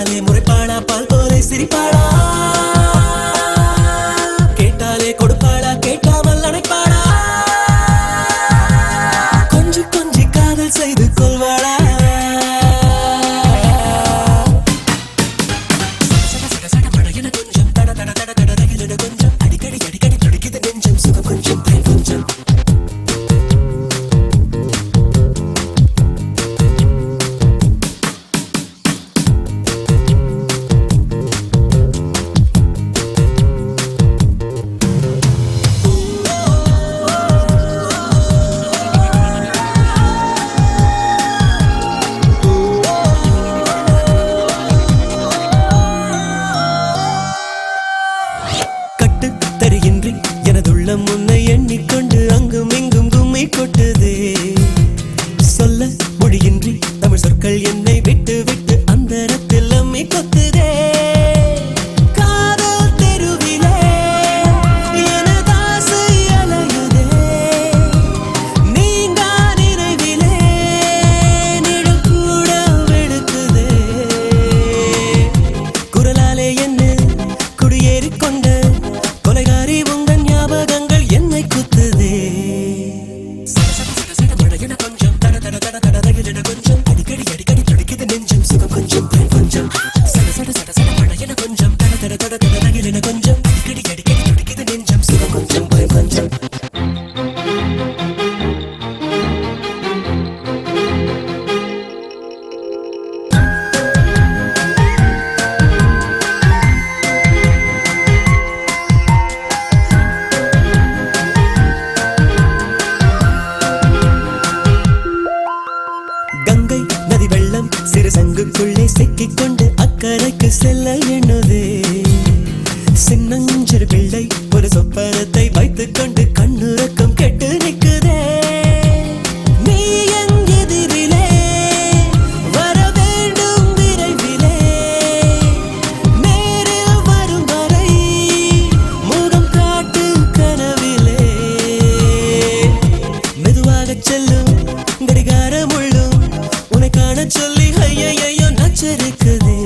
முறைத்தாலே முறைப்பாளா பால் போலே சிரிப்பாளா கேட்டாலே கொடுப்பாளா கேட்காமல் அணைப்பாளா கொஞ்சி கொஞ்சி காதல் செய்து கொள்வாளா கொஞ்சம் தட தட தட தட ரகிலன கொஞ்சம் அடிக்கடி அடிக்கடி துடிக்குது நெஞ்சம் சுகம் கொஞ்சம் பயம் கொஞ்சம் முன்னை எண்ணிக்கொண்டு அங்கும் இங்கும் கும்மி கொட்டுதே சொல்ல மொழியின்றி தமிழ் சொற்கள் என்னை விட்டு விட்டு அந்தரத்தில் அம்மி கொத்துதே காதல் தெருவிலே எனதாசை அலையுதே நீங்கா நினைவிலே நிழல் கூட வெளுக்குதே குரலாலே என்ன குடியேறிக்கொண்ட கொலைகாரி உங்கள் ஞாபகங்கள் என்னை குத்துதே கொஞ்சம் தட தட தட தட ரகிலன கொஞ்சம் அடிக்கடி அடிக்கடி துடிக்குது நெஞ்சம் சுகம் கொஞ்சம் பயம் கொஞ்சம் சட சட சட சட மழையன கொஞ்சம் தட தட தட தட ரகிலன கொஞ்சம் அடிக்கடி அடிக்கடி துடிக்குது நெஞ்சம் சுகம் கொஞ்சம் பயம் கொஞ்சம் கங்கை நதி வெள்ளம் சிறு சங்குக்குள்ளே சிக்கிக்கொண்டு அக்கறைக்கு செல்ல எண்ணுதே சின்னஞ்சிறு பிள்ளை ஒரு சொப்பனத்தை வைத்துக் கொண்டு கண்ணுறக்கம் கெட்டு நிற்குதே நீ எதிரிலே வர வேண்டும் விரைவிலே நேரில் வரும் வரை முகம் காட்டு கனவிலே மெதுவாக செல்லும் கடிகாரம் உள்ளும் உன்னை காண சொல்லி ஐயையோ நச்சரிக்குதே